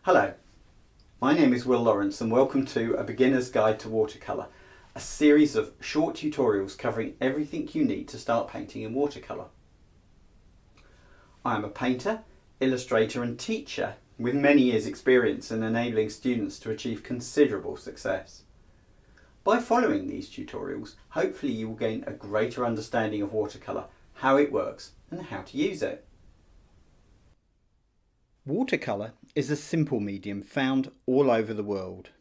Hello, my name is Will Lawrence and welcome to A Beginner's Guide to Watercolour, a series of short tutorials covering everything you need to start painting in watercolour. I am a painter, illustrator and teacher with many years' experience in enabling students to achieve considerable success. By following these tutorials, hopefully you will gain a greater understanding of watercolour, how it works and how to use it. Watercolour is a simple medium found all over the world.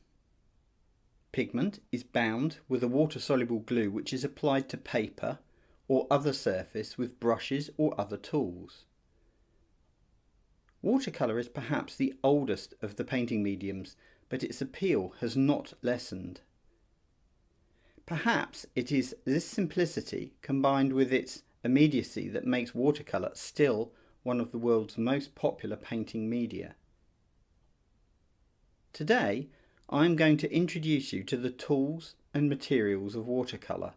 Pigment is bound with a water-soluble glue which is applied to paper or other surface with brushes or other tools. Watercolour is perhaps the oldest of the painting mediums, but its appeal has not lessened. Perhaps it is this simplicity combined with its immediacy that makes watercolour still one of the world's most popular painting media. Today, I am going to introduce you to the tools and materials of watercolour,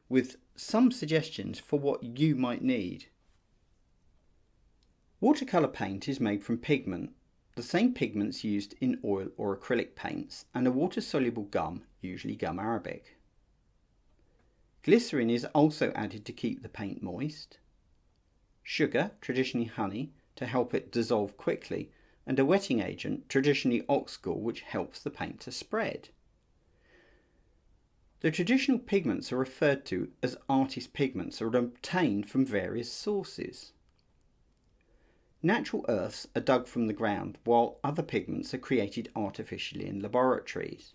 with some suggestions for what you might need. Watercolour paint is made from pigment, the same pigments used in oil or acrylic paints, and a water-soluble gum, usually gum arabic. Glycerin is also added to keep the paint moist. Sugar, traditionally honey, to help it dissolve quickly, and a wetting agent, traditionally oxgall, which helps the paint to spread. The traditional pigments are referred to as artist pigments and are obtained from various sources. Natural earths are dug from the ground, while other pigments are created artificially in laboratories.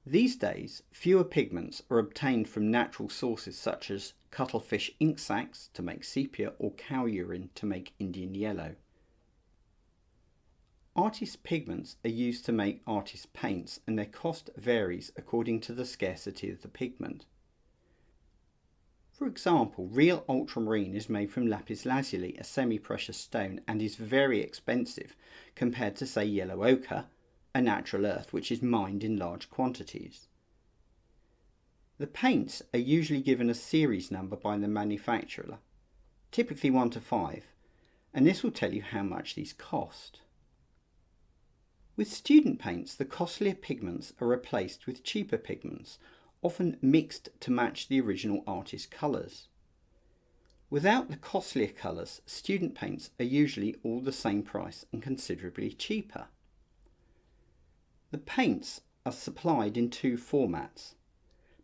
These days, fewer pigments are obtained from natural sources such as cuttlefish ink sacs to make sepia or cow urine to make Indian yellow. Artist pigments are used to make artist paints and their cost varies according to the scarcity of the pigment. For example, real ultramarine is made from lapis lazuli, a semi-precious stone, and is very expensive compared to, say, yellow ochre, a natural earth which is mined in large quantities. The paints are usually given a series number by the manufacturer, typically 1 to 5, and this will tell you how much these cost. With student paints, the costlier pigments are replaced with cheaper pigments, often mixed to match the original artist's colours. Without the costlier colours, student paints are usually all the same price and considerably cheaper. The paints are supplied in two formats: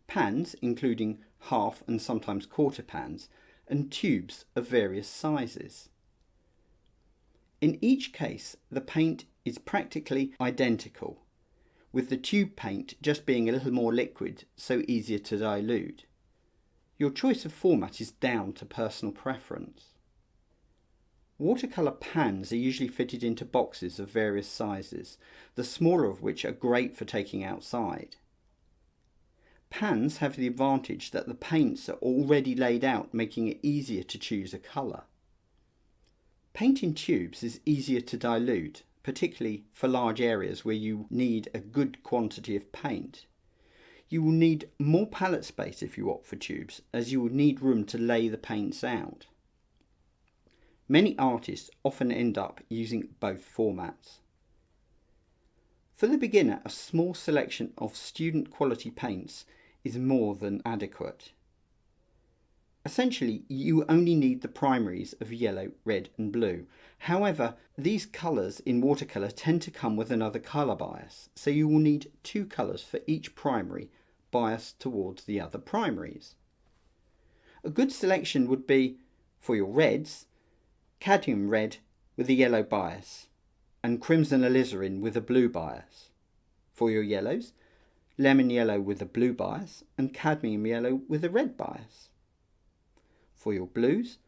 pans, including half and sometimes quarter pans, and tubes of various sizes. In each case, the paint is practically identical, with the tube paint just being a little more liquid, so easier to dilute. Your choice of format is down to personal preference. Watercolour pans are usually fitted into boxes of various sizes, the smaller of which are great for taking outside. Pans have the advantage that the paints are already laid out, making it easier to choose a colour. Paint in tubes is easier to dilute, particularly for large areas where you need a good quantity of paint. You will need more palette space if you opt for tubes, as you will need room to lay the paints out. Many artists often end up using both formats. For the beginner, a small selection of student quality paints is more than adequate. Essentially, you only need the primaries of yellow, red and blue. However, these colours in watercolour tend to come with another colour bias, so you will need two colours for each primary biased towards the other primaries. A good selection would be, for your reds, cadmium red with a yellow bias, and crimson alizarin with a blue bias. For your yellows, lemon yellow with a blue bias, and cadmium yellow with a red bias. For your blues,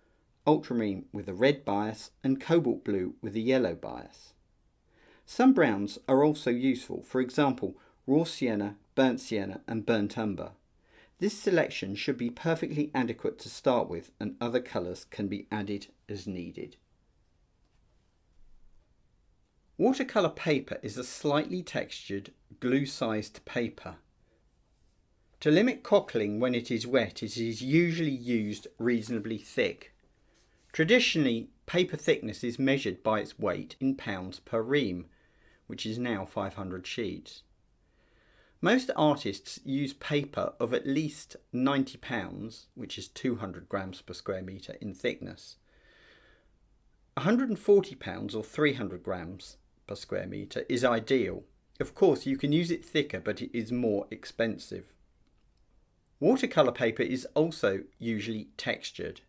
ultramarine with a red bias, and cobalt blue with a yellow bias. Some browns are also useful, for example, raw sienna, and burnt umber. This selection should be perfectly adequate to start with, and other colours can be added as needed. Watercolour paper is a slightly textured, glue-sized paper. To limit cockling when it is wet, it is usually used reasonably thick. Traditionally, Paper thickness is measured by its weight in pounds per ream, which is now 500 sheets. Most artists use paper of at least 90 pounds, which is 200 grams per square metre in thickness. 140 pounds or 300 grams per square metre is ideal. Of course, you can use it thicker, but it is more expensive. Watercolour paper is also usually textured.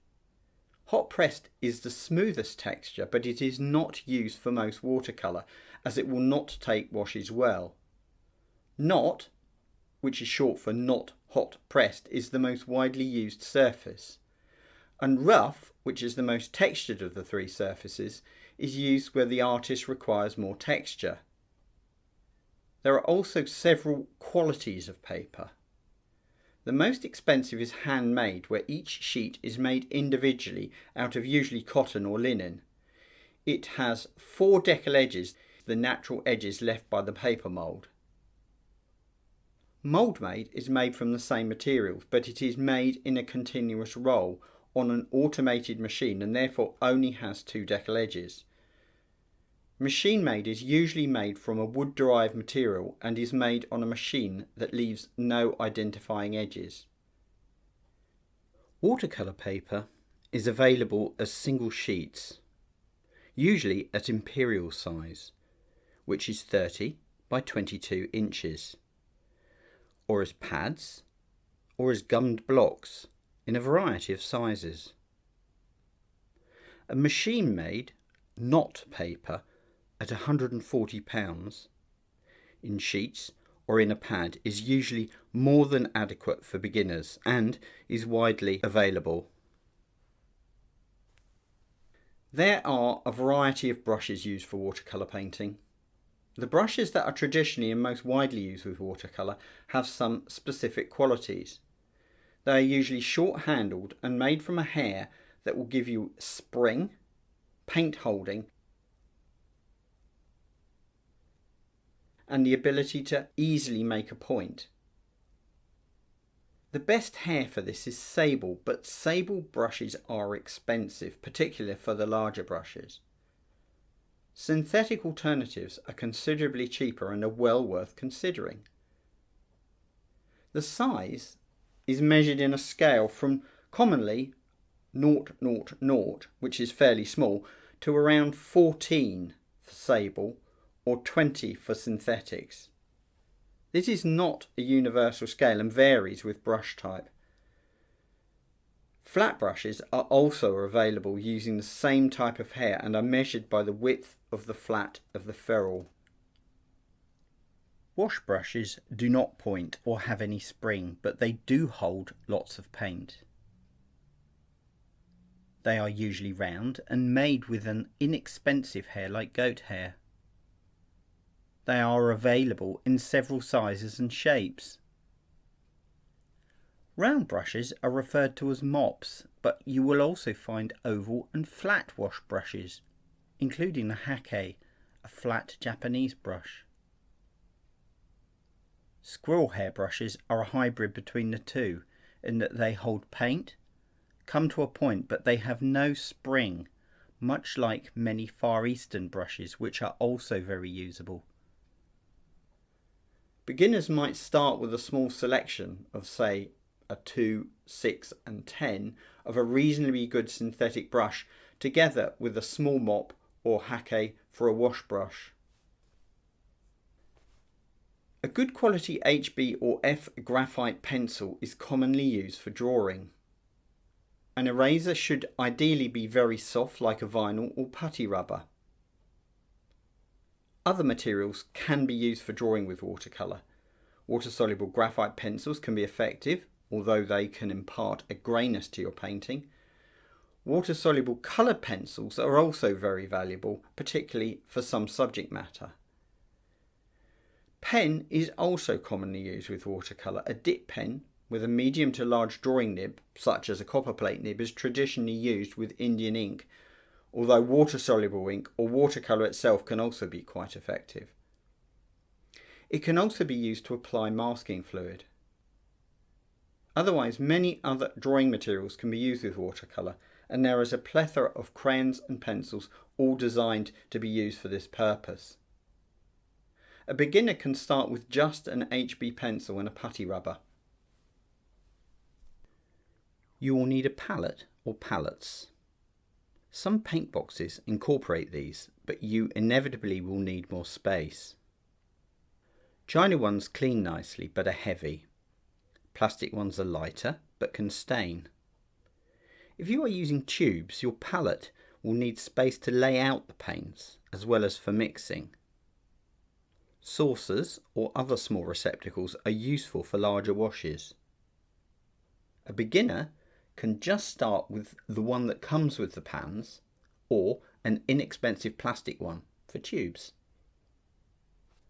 Hot pressed is the smoothest texture, but it is not used for most watercolour as it will not take washes well. Not, which is short for not hot pressed, is the most widely used surface. And rough, which is the most textured of the three surfaces, is used where the artist requires more texture. There are also several qualities of paper. The most expensive is handmade, where each sheet is made individually out of usually cotton or linen. It has 4 decal edges, the natural edges left by the paper mould. Mould made is made from the same materials, but it is made in a continuous roll on an automated machine and therefore only has 2 decal edges. Machine made is usually made from a wood derived material and is made on a machine that leaves no identifying edges. Watercolour paper is available as single sheets, usually at imperial size, which is 30 by 22 inches, or as pads, or as gummed blocks in a variety of sizes. A machine made knot paper at 140 pounds in sheets or in a pad is usually more than adequate for beginners and is widely available. There are a variety of brushes used for watercolour painting. The brushes that are traditionally and most widely used with watercolour have some specific qualities. They are usually short-handled and made from a hair that will give you spring, paint holding, and the ability to easily make a point. The best hair for this is sable, but sable brushes are expensive, particularly for the larger brushes. Synthetic alternatives are considerably cheaper and are well worth considering. The size is measured in a scale from commonly 000, which is fairly small, to around 14 for sable or 20 for synthetics. This is not a universal scale and varies with brush type. Flat brushes are also available using the same type of hair and are measured by the width of the flat of the ferrule. Wash brushes do not point or have any spring, but they do hold lots of paint. They are usually round and made with an inexpensive hair like goat hair. They are available in several sizes and shapes. Round brushes are referred to as mops, but you will also find oval and flat wash brushes, including the hake, a flat Japanese brush. Squirrel hair brushes are a hybrid between the two in that they hold paint, come to a point, but they have no spring, much like many Far Eastern brushes, which are also very usable. Beginners might start with a small selection of, say, a 2, 6 and 10 of a reasonably good synthetic brush together with a small mop or hake for a wash brush. A good quality HB or F graphite pencil is commonly used for drawing. An eraser should ideally be very soft like a vinyl or putty rubber. Other materials can be used for drawing with watercolour. Water-soluble graphite pencils can be effective, although they can impart a greyness to your painting. Water-soluble coloured pencils are also very valuable, particularly for some subject matter. Pen is also commonly used with watercolour. A dip pen with a medium to large drawing nib, such as a copperplate nib, is traditionally used with Indian ink, although water-soluble ink or watercolour itself can also be quite effective. It can also be used to apply masking fluid. Otherwise, many other drawing materials can be used with watercolour, and there is a plethora of crayons and pencils all designed to be used for this purpose. A beginner can start with just an HB pencil and a putty rubber. You will need a palette or palettes. Some paint boxes incorporate these, but you inevitably will need more space. China ones clean nicely but are heavy. Plastic ones are lighter but can stain. If you are using tubes, your palette will need space to lay out the paints as well as for mixing. Saucers or other small receptacles are useful for larger washes. A beginner can just start with the one that comes with the pans or an inexpensive plastic one for tubes.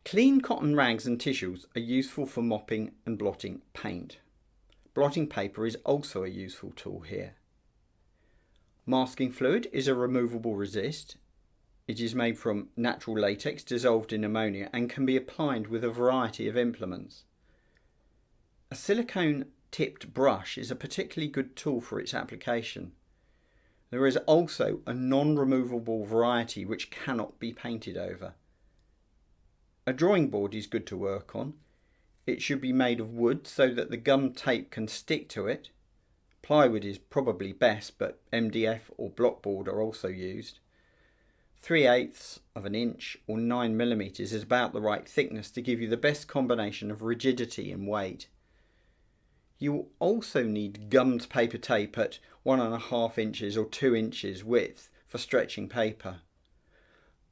Clean cotton rags and tissues are useful for mopping and blotting paint. Blotting paper is also a useful tool here. Masking fluid is a removable resist. It is made from natural latex dissolved in ammonia and can be applied with a variety of implements. A silicone tipped brush is a particularly good tool for its application. There is also a non-removable variety which cannot be painted over. A drawing board is good to work on. It should be made of wood so that the gum tape can stick to it. Plywood is probably best, but MDF or blockboard are also used. 3/8 of an inch or 9mm is about the right thickness to give you the best combination of rigidity and weight. You will also need gummed paper tape at 1.5 inches or 2 inches width for stretching paper.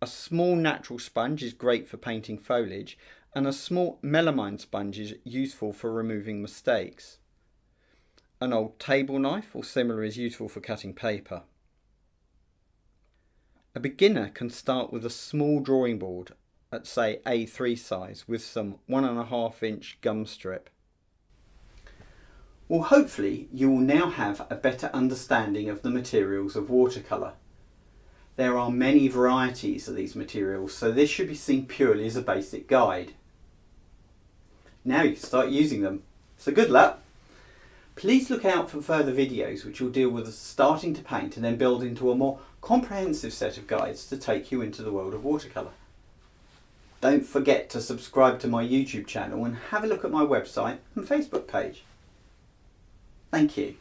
A small natural sponge is great for painting foliage, and a small melamine sponge is useful for removing mistakes. An old table knife or similar is useful for cutting paper. A beginner can start with a small drawing board at say A3 size with some 1.5 inch gum strip. Well, hopefully you will now have a better understanding of the materials of watercolour. There are many varieties of these materials, so this should be seen purely as a basic guide. Now you can start using them, so good luck! Please look out for further videos which will deal with starting to paint and then build into a more comprehensive set of guides to take you into the world of watercolour. Don't forget to subscribe to my YouTube channel and have a look at my website and Facebook page. Thank you.